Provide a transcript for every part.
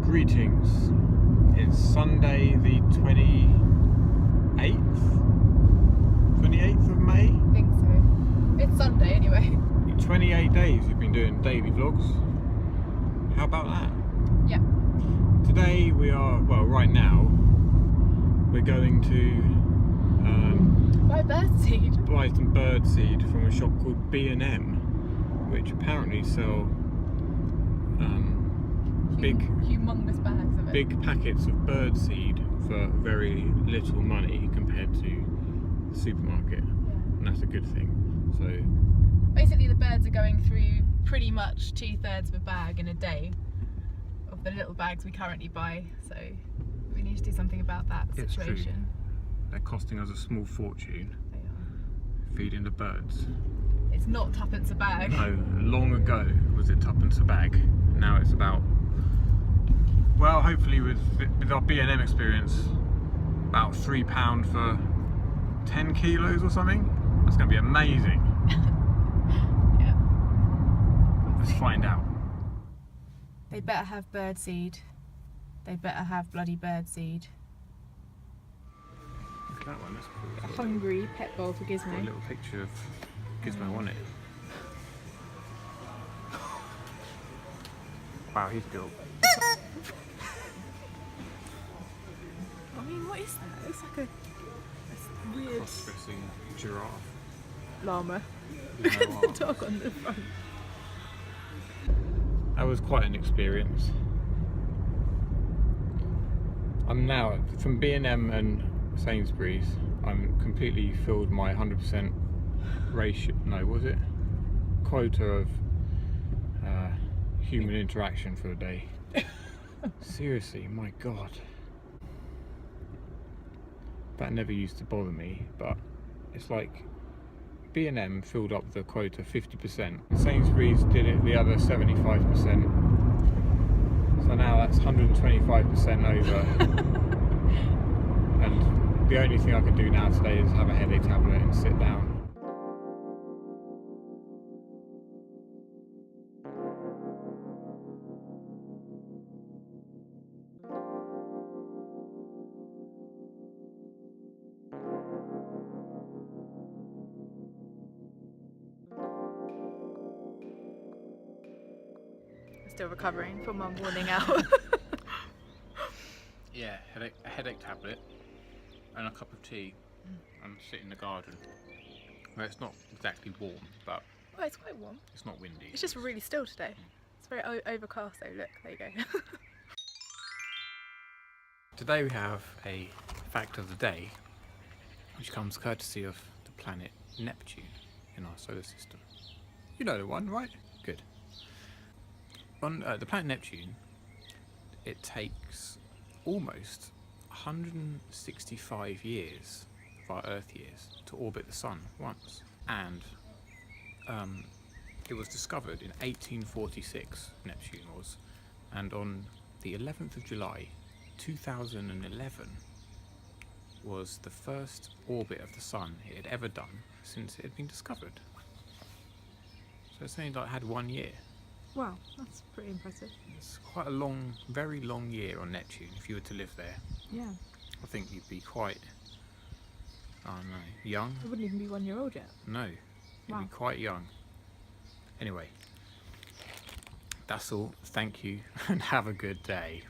Greetings. It's Sunday the 28th? 28th of May? I think so. It's Sunday anyway. In 28 days we've been doing daily vlogs. How about that? Yeah. Today we are, well right now, we're going to Buy birdseed. buy some birdseed from a shop called B&M, which apparently sell humongous bags of it. big packets of birdseed for very little money compared to the supermarket, and that's a good thing. So basically the birds are going through pretty much 2/3 of a bag in a day of the little bags we currently buy, so we need to do something about that situation. they're costing us a small fortune They are. feeding the birds. It's not tuppence a bag. No, long ago was it tuppence a bag. Now it's about, well, hopefully with our B&M experience, about £3 for 10 kilos or something. That's going to be amazing. Yeah. Let's find out. They better have birdseed. They better have bloody birdseed. Look at that one, that's cool. A hungry pet bowl for Got a Gizmo. little picture of Gizmo on it. Wow, he's still. I mean, what is that? It looks like a weird Cross-dressing giraffe. llama. You Look know at what? the dog on the front. That was quite an experience. I'm now from B&M and Sainsbury's. I'm completely filled my 100% ratio. No, was it? Quota of human interaction for the day. Seriously, my God. That never used to bother me, but it's like B&M filled up the quota 50%. Sainsbury's did it the other 75%. So now that's 125% over. And the only thing I can do now today is have a headache tablet and sit down. Still recovering from my morning out. Yeah, a headache tablet and a cup of tea and sit in the garden. Well, it's not exactly warm, but Oh, it's quite warm. it's not windy. It's just really still today. It's very overcast though, look, there you go. Today we have a fact of the day, which comes courtesy of the planet Neptune in our solar system. You know the one, right? Good. On the planet Neptune, it takes almost 165 years of our Earth years to orbit the Sun once, and it was discovered in 1846, Neptune was, and on the 11th of July 2011 was the first orbit of the Sun it had ever done since it had been discovered. So it's only like had 1 year. Wow, that's pretty impressive. It's quite a long, very long year on Neptune if you were to live there. Yeah. I think you'd be quite, I don't know, young? I wouldn't even be 1 year old yet. No, you'd be quite young. Anyway, that's all. Thank you and have a good day.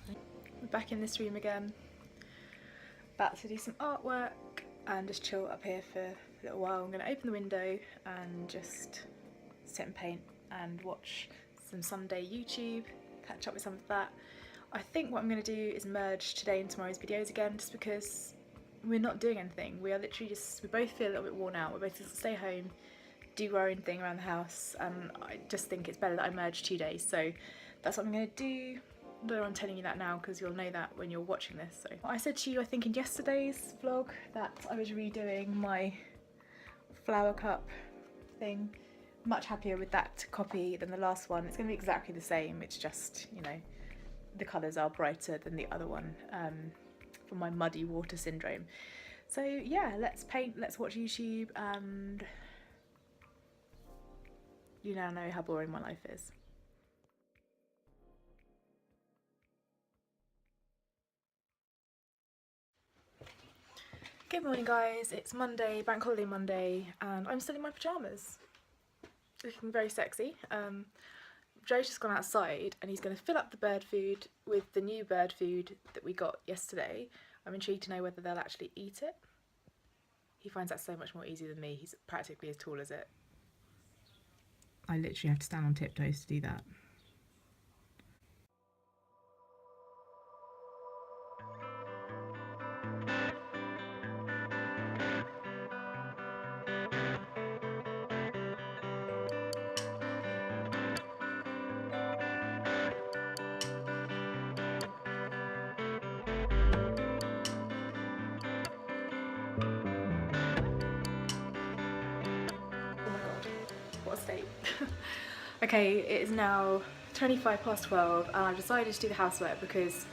We're back in this room again. About to do some artwork and just chill up here for a little while. I'm going to open the window and just sit and paint and watch some Sunday YouTube, catch up with some of that. I think what I'm going to do is merge today and tomorrow's videos again, just because we're not doing anything. We are literally just, we both feel a little bit worn out. We're both just stay home, do our own thing around the house, and I just think it's better that I merge 2 days. So that's what I'm going to do. I don't know why I'm telling you that now, because you'll know that when you're watching this. So I said to you, I think in yesterday's vlog, that I was redoing my flower cup thing. Much happier with that copy than the last one. It's going to be exactly the same, it's just, you know, the colours are brighter than the other one for my muddy water syndrome. So yeah, let's paint, let's watch YouTube, and you now know how boring my life is. Good morning guys, it's Monday, Bank Holiday Monday, and I'm still in my pyjamas. Looking very sexy. Joe's just gone outside and he's going to fill up the bird food with the new bird food that we got yesterday. I'm intrigued to know whether they'll actually eat it. He finds that so much more easy than me, he's practically as tall as it. I literally have to stand on tiptoes to do that. What a state. Okay, it is now 12:25 and I've decided to do the housework because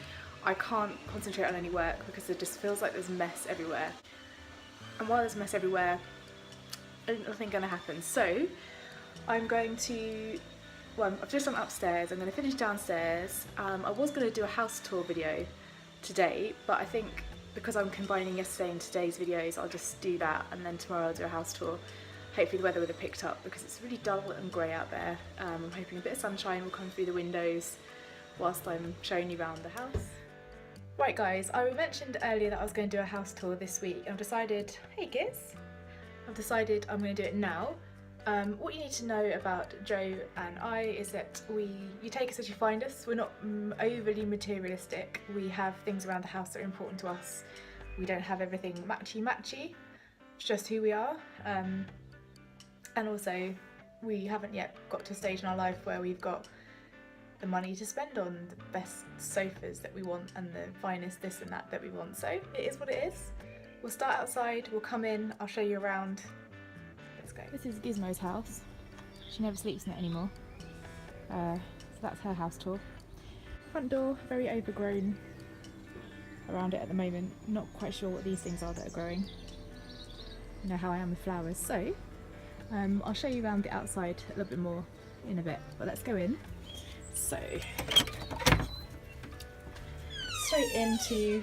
I can't concentrate on any work because it just feels like there's mess everywhere. And while there's mess everywhere, there's nothing going to happen. So I'm going to, well, I've just gone upstairs, I'm going to finish downstairs. I was going to do a house tour video today, but I think because I'm combining yesterday and today's videos, I'll just do that and then tomorrow I'll do a house tour. Hopefully the weather would have picked up because it's really dull and grey out there. I'm hoping a bit of sunshine will come through the windows whilst I'm showing you around the house. Right guys, I mentioned earlier that I was going to do a house tour this week. I've decided, hey kids, I've decided I'm going to do it now. What you need to know about Joe and I is that you take us as you find us. We're not overly materialistic. We have things around the house that are important to us. We don't have everything matchy-matchy. It's just who we are. And also, we haven't yet got to a stage in our life where we've got the money to spend on the best sofas that we want and the finest this and that we want. So it is what it is. We'll start outside, we'll come in, I'll show you around. Let's go. This is Gizmo's house. She never sleeps in it anymore. So that's her house tour. Front door, very overgrown around it at the moment. Not quite sure what these things are that are growing. You know how I am with flowers. So I'll show you around the outside a little bit more in a bit, but let's go in. So, straight into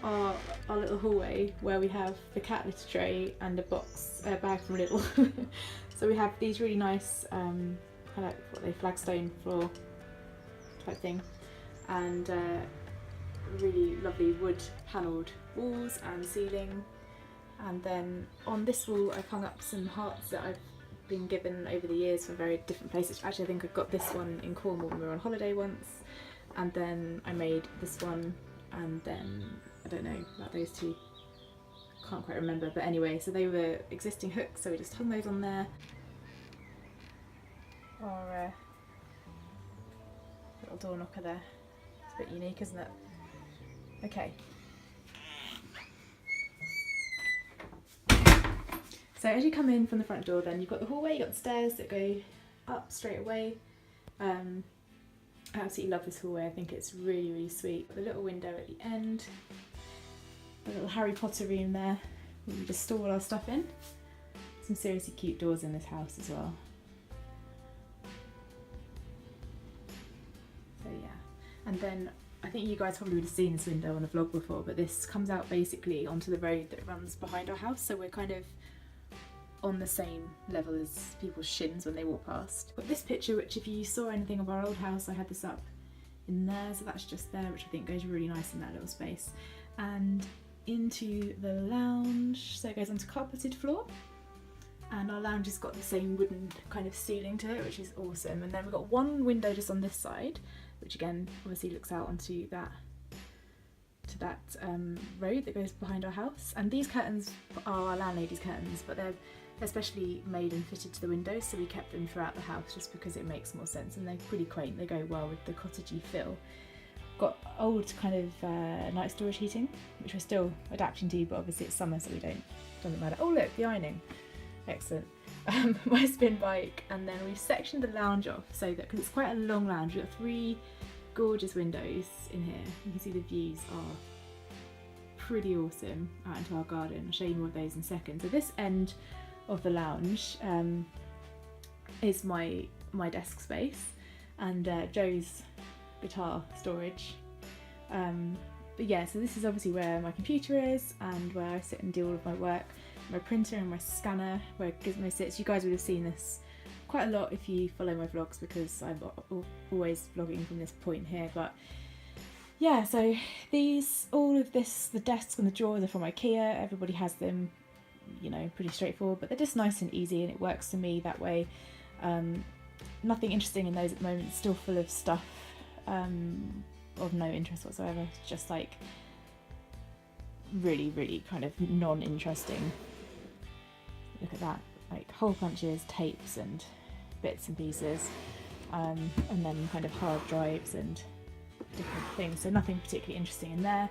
our little hallway where we have the cat litter tray and a bag from Lidl. So we have these really nice, kind of like what they flagstone floor type thing, and really lovely wood panelled walls and ceiling. And then on this wall I've hung up some hearts that I've been given over the years from very different places. Actually I think I got this one in Cornwall when we were on holiday once, and then I made this one, and then I don't know about those two, can't quite remember, but anyway, so they were existing hooks, so we just hung those on there. Our little door knocker there, it's a bit unique, isn't it? Okay. So as you come in from the front door, then you've got the hallway, you've got the stairs that go up straight away. I absolutely love this hallway, I think it's really, really sweet. The little window at the end, the little Harry Potter room there, where we just store all our stuff in. Some seriously cute doors in this house as well. So yeah, and then I think you guys probably would have seen this window on a vlog before, but this comes out basically onto the road that runs behind our house, so we're kind of on the same level as people's shins when they walk past. But this picture, which if you saw anything of our old house, I had this up in there, so that's just there, which I think goes really nice in that little space. And into the lounge, so it goes onto carpeted floor, and our lounge has got the same wooden kind of ceiling to it, which is awesome. And then we've got one window just on this side, which again obviously looks out onto that road that goes behind our house. And these curtains are our landlady's curtains, but they're especially made and fitted to the windows, so we kept them throughout the house just because it makes more sense, and they're pretty quaint, they go well with the cottagey feel. Got old kind of night storage heating, which we're still adapting to, but obviously it's summer so doesn't matter. Oh look, the ironing, excellent. My spin bike, and then we've sectioned the lounge off so that, because it's quite a long lounge, we've got 3 gorgeous windows in here. You can see the views are pretty awesome out into our garden. I'll show you more of those in a second. So this end of the lounge is my desk space, and Joe's guitar storage. But yeah, so this is obviously where my computer is and where I sit and do all of my work. My printer and my scanner, where Gizmo sits. You guys would have seen this quite a lot if you follow my vlogs, because I'm always vlogging from this point here. But yeah, so all of this, the desks and the drawers are from IKEA. Everybody has them, you know, pretty straightforward, but they're just nice and easy, and it works for me that way. Nothing interesting in those at the moment, still full of stuff of no interest whatsoever. It's just like really kind of non-interesting. Look at that, like hole punches, tapes and bits and pieces, and then kind of hard drives and different things, so nothing particularly interesting in there.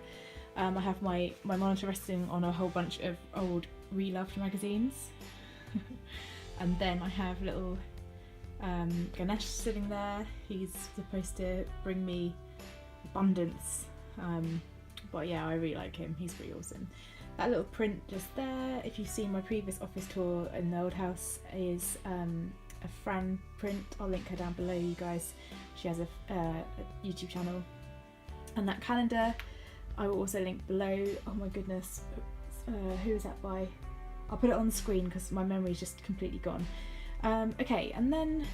I have my monitor resting on a whole bunch of old Reloved magazines and then I have little Ganesh sitting there. He's supposed to bring me abundance, but yeah, I really like him, he's pretty awesome. That little print just there, if you've seen my previous office tour in the old house, is a Fran print. I'll link her down below, you guys. She has a YouTube channel. And that calendar I will also link below. Oh my goodness, who is that by? I'll put it on the screen because my memory's just completely gone. Okay, and then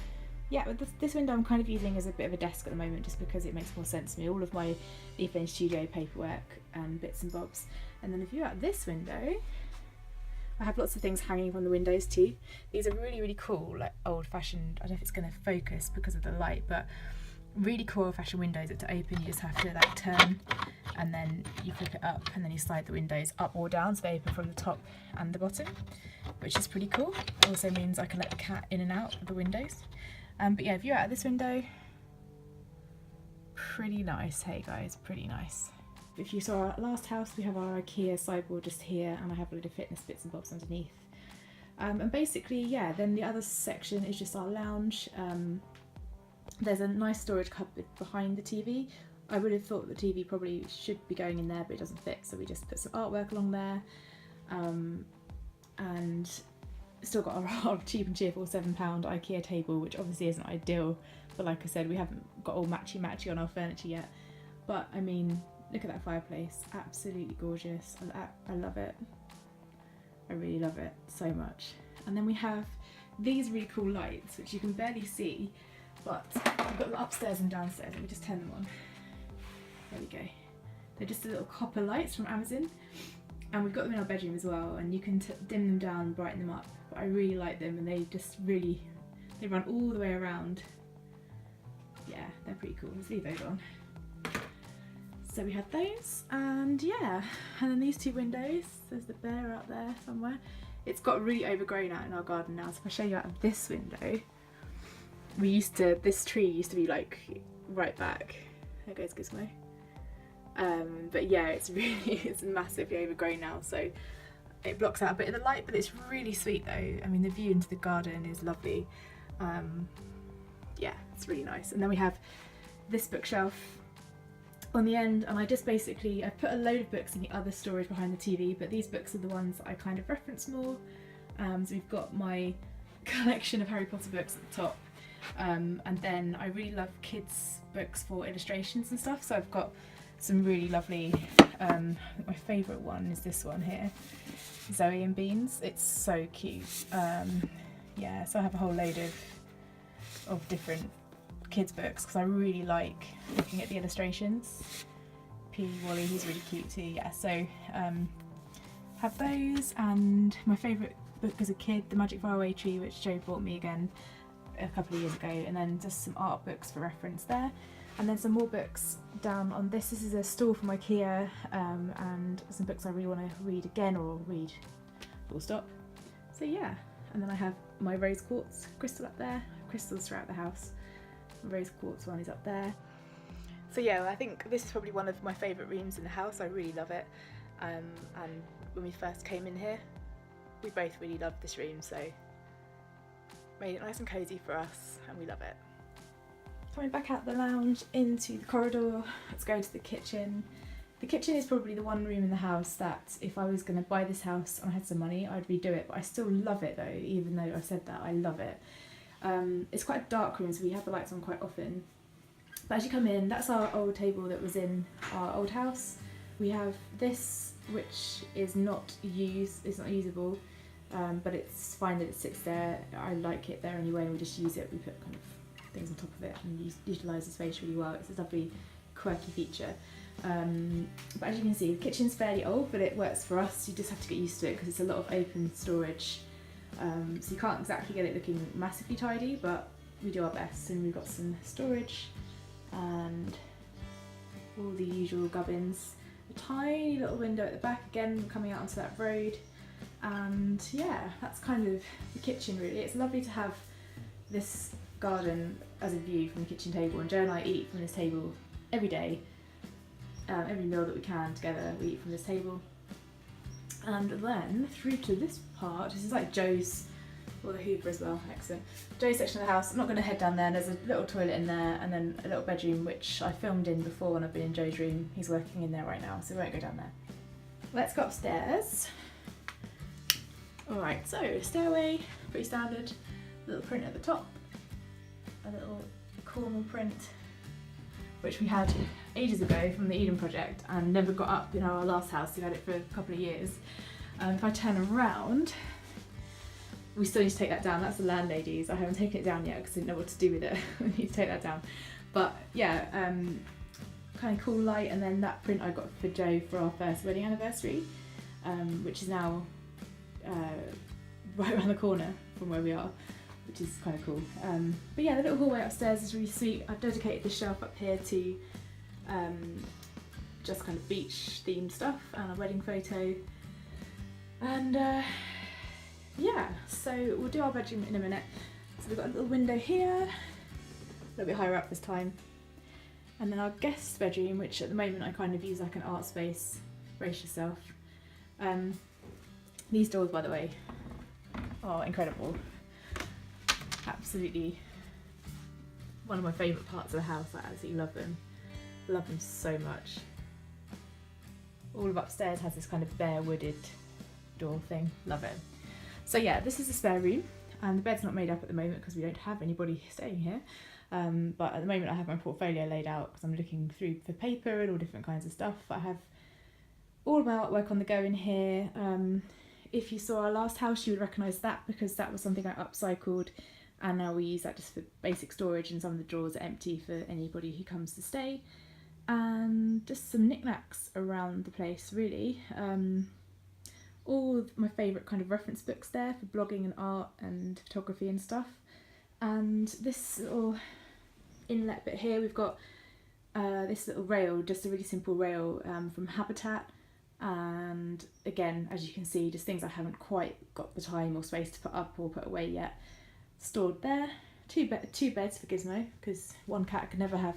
yeah, with this window I'm kind of using as a bit of a desk at the moment, just because it makes more sense to me. All of my Evelyn Studio paperwork and bits and bobs. And then if you're at this window, I have lots of things hanging from the windows too. These are really cool, like old-fashioned, I don't know if it's going to focus because of the light, but really cool old-fashioned windows that to open you just have to like turn, and then you flip it up, and then you slide the windows up or down so they open from the top and the bottom, which is pretty cool. It also means I can let the cat in and out of the windows. But yeah, if you're out this window, pretty nice, hey guys, pretty nice. If you saw our last house, we have our IKEA sideboard just here, and I have a load of fitness bits and bobs underneath. And basically, yeah, then the other section is just our lounge. There's a nice storage cupboard behind the TV. I would have thought the TV probably should be going in there, but it doesn't fit, so we just put some artwork along there. And still got our cheap and cheerful £7 IKEA table, which obviously isn't ideal, but like I said, we haven't got all matchy on our furniture yet. But I mean, look at that fireplace, absolutely gorgeous. I love it. I really love it so much. And then we have these really cool lights, which you can barely see, but we've got them upstairs and downstairs. Let me just turn them on. There we go. They're just the little copper lights from Amazon, and we've got them in our bedroom as well, and you can dim them down and brighten them up. But I really like them, and they just really, they run all the way around. Yeah, they're pretty cool. Let's leave those on. So we have those, and yeah, and then these two windows, there's the bear out there somewhere. It's got really overgrown out in our garden now, so if I show you out of this window, this tree used to be like right back. There goes Gizmo. But yeah, it's massively overgrown now, so it blocks out a bit of the light, but it's really sweet though. I mean, the view into the garden is lovely. Yeah, it's really nice. And then we have this bookshelf on the end, and I put a load of books in the other storage behind the TV, but these books are the ones that I kind of reference more. So we've got my collection of Harry Potter books at the top, and then I really love kids books for illustrations and stuff, so I've got some really lovely, my favourite one is this one here, Zoe and Beans. It's so cute. Yeah, so I have a whole load of different kids books because I really like looking at the illustrations. P. Wally, he's really cute too. Yeah, so have those, and my favourite book as a kid, The Magic Faraway Tree, which Joe bought me again a couple of years ago, and then just some art books for reference there, and then some more books down on this. This is a stall from IKEA, and some books I really want to read again, or read full stop. So yeah, and then I have my rose quartz crystal up there. Crystals throughout the house. The rose quartz one is up there. So yeah, I think this is probably one of my favourite rooms in the house. I really love it, and when we first came in here, we both really loved this room, so made it nice and cosy for us, and we love it. Coming back out the lounge into the corridor, let's go to the kitchen. The kitchen is probably the one room in the house that if I was going to buy this house and I had some money, I'd redo it, but I still love it though, even though I said that, I love it. It's quite a dark room, so we have the lights on quite often. But as you come in, that's our old table that was in our old house. we have this, which is not used, it's not usable, but it's fine that it sits there. I like it there anyway, and we just use it. We put kind of things on top of it and utilise the space really well. It's a lovely quirky feature. But as you can see, the kitchen's fairly old, but it works for us. You just have to get used to it because it's a lot of open storage. So you can't exactly get it looking massively tidy, but we do our best. And we've got some storage and all the usual gubbins. A tiny little window at the back, again coming out onto that road. And yeah, that's kind of the kitchen really. It's lovely to have this garden as a view from the kitchen table, and Joe and I eat from this table every day. Every meal that we can together, we eat from this table. And then through to this part, this is like Joe's, or the Hoover as well, excellent. Joe's section of the house. I'm not going to head down there. There's a little toilet in there, and then a little bedroom which I filmed in before when I've been in Joe's room. He's working in there right now, so we won't go down there. Let's go upstairs. Alright, so stairway, pretty standard. Little print at the top, a little Cornwall print, which we had ages ago from the Eden project and never got up in our last house. We had it for a couple of years. If I turn around, we still need to take that down. That's the landlady's. I haven't taken it down yet because I didn't know what to do with it. We need to take that down. But yeah, kind of cool light. And then that print I got for Joe for our first wedding anniversary, which is now right around the corner from where we are, which is kind of cool. But yeah, the little hallway upstairs is really sweet. I've dedicated this shelf up here to just kind of beach themed stuff and a wedding photo. And yeah, so we'll do our bedroom in a minute. So we've got a little window here, a little bit higher up this time. And then our guest bedroom, which at the moment I kind of use like an art space. Brace yourself. These doors, by the way, are incredible. Absolutely one of my favourite parts of the house. I absolutely love them. Love them so much. All of upstairs has this kind of bare wooded door thing. Love it. So yeah, this is the spare room, and the bed's not made up at the moment because we don't have anybody staying here. But at the moment I have my portfolio laid out because I'm looking through for paper and all different kinds of stuff. I have all of my artwork on the go in here. If you saw our last house, you would recognise that because that was something I upcycled, and now we use that just for basic storage, and some of the drawers are empty for anybody who comes to stay. And just some knickknacks around the place really. All of my favourite kind of reference books there for blogging and art and photography and stuff. And this little inlet bit here, we've got this little rail, just a really simple rail from Habitat. And again, as you can see, just things I haven't quite got the time or space to put up or put away yet. Stored there. Two beds for Gizmo, because one cat could never have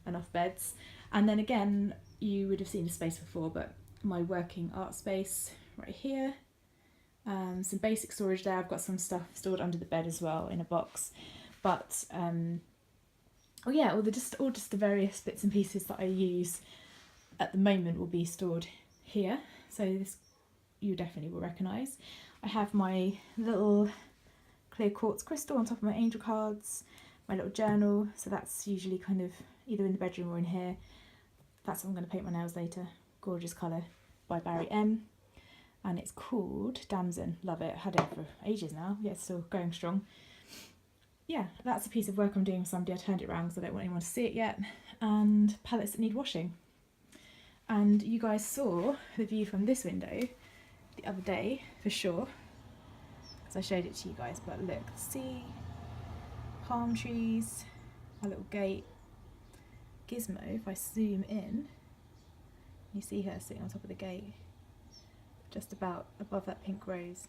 enough beds. And then again, you would have seen the space before, but my working art space right here. Some basic storage there. I've got some stuff stored under the bed as well in a box. But oh yeah, all just the various bits and pieces that I use at the moment will be stored here. So this you definitely will recognise. I have my little clear quartz crystal on top of my angel cards, my little journal, so that's usually kind of either in the bedroom or in here. That's what I'm going to paint my nails later. Gorgeous colour by Barry M. And it's called Damson. Love it. Had it for ages now. Yeah, it's still going strong. Yeah, that's a piece of work I'm doing with somebody. I turned it around because I don't want anyone to see it yet. And palettes that need washing. And you guys saw the view from this window the other day, for sure. Because I showed it to you guys. But look, sea, palm trees, my little gate. Gizmo, if I zoom in, you see her sitting on top of the gate, just about above that pink rose.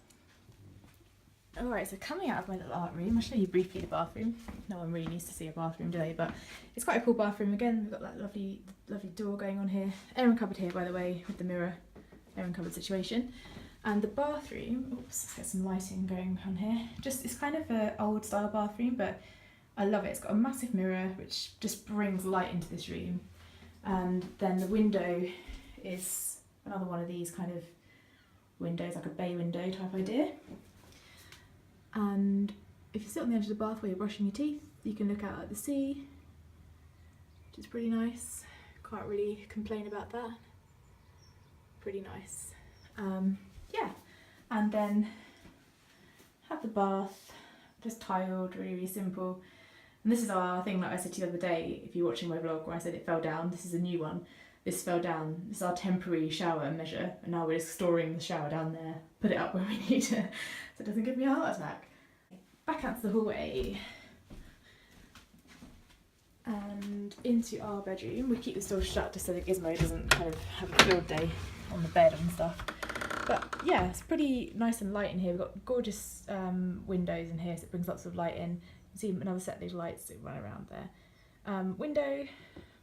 Alright, so coming out of my little art room, I'll show you briefly the bathroom. No one really needs to see a bathroom, do they? But it's quite a cool bathroom. Again, we've got that lovely door going on here. Airing cupboard here, by the way, with the mirror airing cupboard situation. And the bathroom, oops, let's get some lighting going on here. It's kind of an old style bathroom, but I love it. It's got a massive mirror which just brings light into this room, and then the window is another one of these kind of windows, like a bay window type idea. And if you sit on the edge of the bath while you're brushing your teeth, you can look out at the sea, which is pretty nice. Can't really complain about that. pretty nice. Yeah, and then have the bath, just tiled, really, really simple. And this is our thing that I said to you the other day, if you're watching my vlog, where I said it fell down. This is a new one. This fell down. This is our temporary shower measure, and now we're just storing the shower down there, put it up where we need it, so it doesn't give me a heart attack. Back out to the hallway. And into our bedroom. We keep this door shut just so that Gizmo doesn't kind of have a field day on the bed and stuff. But yeah, it's pretty nice and light in here. We've got gorgeous windows in here, so it brings lots of light in. You can see another set of these lights that run around there. Window,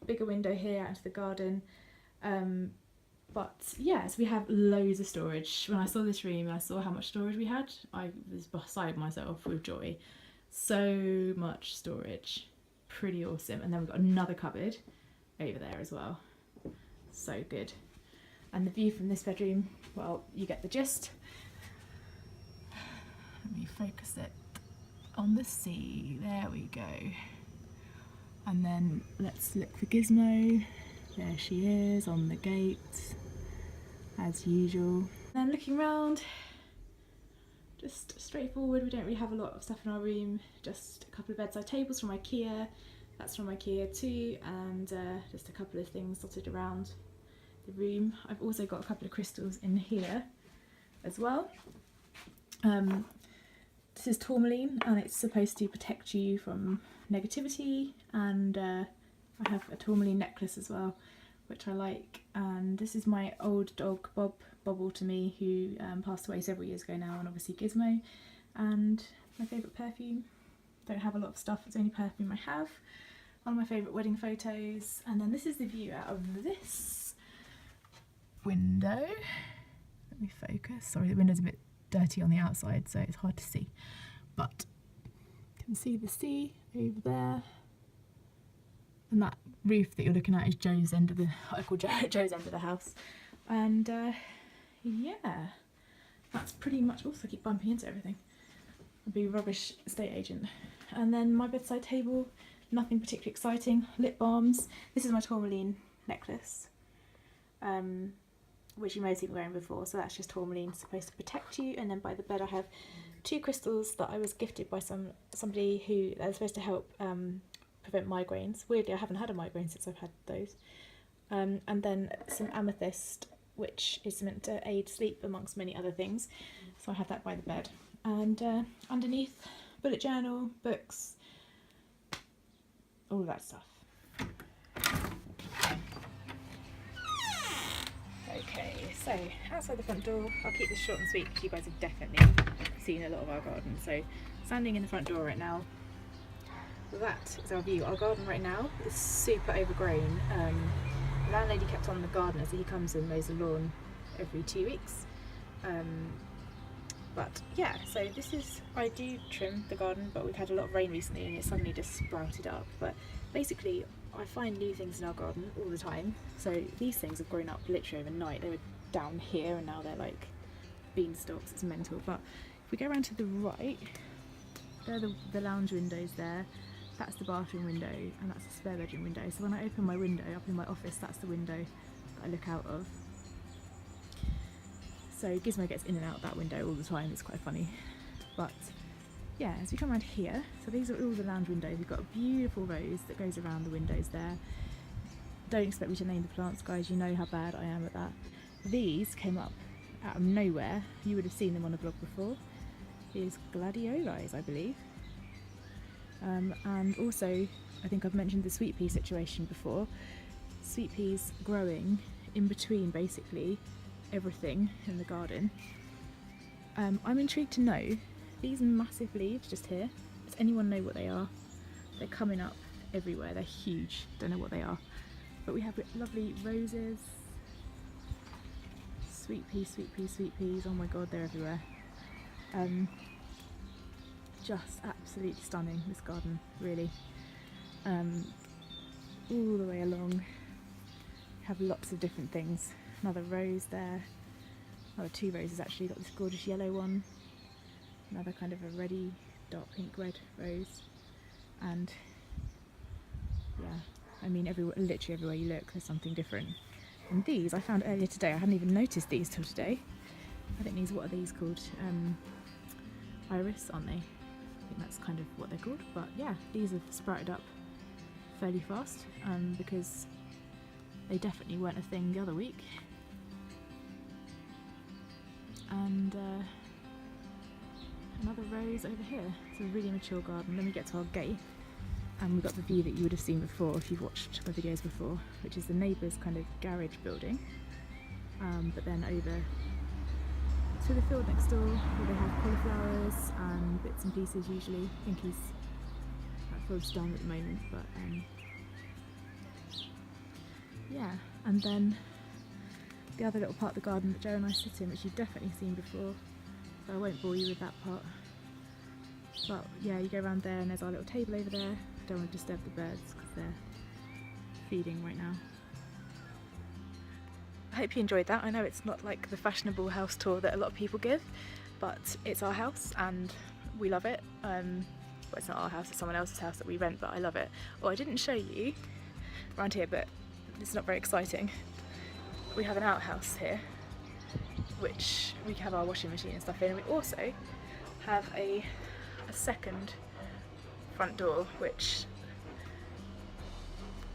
bigger window here out into the garden. But yeah, so we have loads of storage. When I saw this room and I saw how much storage we had, I was beside myself with joy. So much storage. Pretty awesome. And then we've got another cupboard over there as well. So good. And the view from this bedroom, well, you get the gist. Let me focus it on the sea. There we go. And then let's look for Gizmo. There she is on the gate, as usual. Then looking around, just straightforward. We don't really have a lot of stuff in our room. Just a couple of bedside tables from IKEA. That's from IKEA too, and just a couple of things dotted around the room. I've also got a couple of crystals in here as well. This is tourmaline, and it's supposed to protect you from negativity, and I have a tourmaline necklace as well, which I like. And this is my old dog Bobble to me, who passed away several years ago now, and obviously Gizmo. And my favourite perfume. Don't have a lot of stuff, it's the only perfume I have. One of my favourite wedding photos. And then this is the view out of this window. Let me focus. Sorry, the window's a bit dirty on the outside, so it's hard to see. But you can see the sea over there. And that roof that you're looking at is Joe's end of the, I call Joe's end of the house. And yeah, that's pretty much, also I keep bumping into everything. I'd be a rubbish estate agent. And then my bedside table, nothing particularly exciting. Lip balms. This is my tourmaline necklace, which you may have seen me wearing before. So that's just tourmaline, supposed to protect you. And then by the bed I have 2 crystals that I was gifted by somebody who are supposed to help prevent migraines. Weirdly, I haven't had a migraine since I've had those. And then some amethyst, which is meant to aid sleep amongst many other things. So I have that by the bed. And underneath, bullet journal, books, all of that stuff. Okay, so outside the front door, I'll keep this short and sweet because you guys have definitely seen a lot of our garden. So standing in the front door right now, that is our view. Our garden right now is super overgrown. The landlady kept on the gardener, so he comes and mows the lawn every 2 weeks. But yeah, so this is, I do trim the garden, but we've had a lot of rain recently and it suddenly just sprouted up. But basically I find new things in our garden all the time. So these things have grown up literally overnight. They were down here and now they're like beanstalks. It's mental. But if we go around to the right, there are the lounge windows there. That's the bathroom window and that's the spare bedroom window. So when I open my window up in my office, that's the window that I look out of. So Gizmo gets in and out that window all the time, it's quite funny. But yeah, as we come around here, so these are all the lounge windows. We've got a beautiful rose that goes around the windows there. Don't expect me to name the plants, guys, you know how bad I am at that. These came up out of nowhere. You would have seen them on a vlog before. Here's gladiolis, I believe. And also, I think I've mentioned the sweet pea situation before. Sweet peas growing in between basically everything in the garden. I'm intrigued to know, these massive leaves just here, does anyone know what they are? They're coming up everywhere, they're huge, don't know what they are. But we have lovely roses, sweet peas, sweet peas, sweet peas, oh my god, they're everywhere. Just absolutely stunning, this garden, really. All the way along, we have lots of different things. Another rose there, another 2 roses actually, got this gorgeous yellow one, another kind of a reddy, dark pink red rose, and yeah, I mean literally everywhere you look there's something different. And these I found earlier today. I hadn't even noticed these till today. I think these, what are these called? Iris, aren't they? I think that's kind of what they're called. But yeah, these have sprouted up fairly fast because they definitely weren't a thing the other week. And another rose over here. It's a really mature garden. Then we get to our gate and we've got the view that you would have seen before if you've watched my videos before, which is the neighbour's kind of garage building. But then over to the field next door where they have cauliflowers and bits and pieces usually. I think that field's done at the moment, but yeah. And then the other little part of the garden that Joe and I sit in, which you've definitely seen before, so I won't bore you with that part. But yeah, you go around there and there's our little table over there. I don't want to disturb the birds because they're feeding right now. I hope you enjoyed that. I know it's not like the fashionable house tour that a lot of people give, but it's our house and we love it. Well, it's not our house, it's someone else's house that we rent, but I love it. Oh, I didn't show you around here, but it's not very exciting. We have an outhouse here, which we have our washing machine and stuff in, and we also have a second front door, which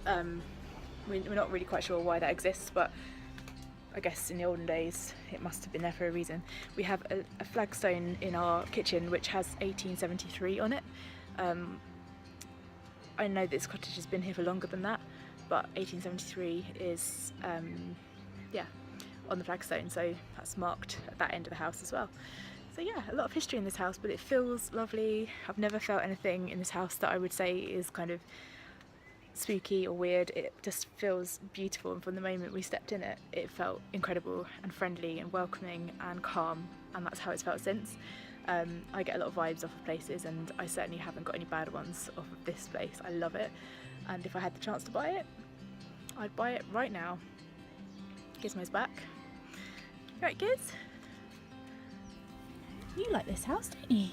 we're not really quite sure why that exists, but I guess in the olden days it must have been there for a reason. We have a flagstone in our kitchen which has 1873 on it. I know this cottage has been here for longer than that, but 1873 is yeah, on the flagstone, so that's marked at that end of the house as well. So yeah, a lot of history in this house, but it feels lovely. I've never felt anything in this house that I would say is kind of spooky or weird. It just feels beautiful, and from the moment we stepped in it, it felt incredible and friendly and welcoming and calm, and that's how it's felt since. I get a lot of vibes off of places, and I certainly haven't got any bad ones off of this place. I love it, and if I had the chance to buy it, I'd buy it right now. Gizmo's back. Right, Giz? You like this house, don't you?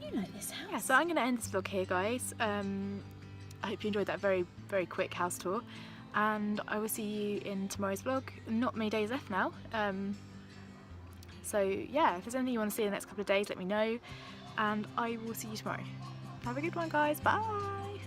You like this house. Yeah, so I'm going to end this vlog here, guys. I hope you enjoyed that very, very quick house tour, and I will see you in tomorrow's vlog. Not many days left now. So yeah, if there's anything you want to see in the next couple of days, let me know, and I will see you tomorrow. Have a good one, guys. Bye.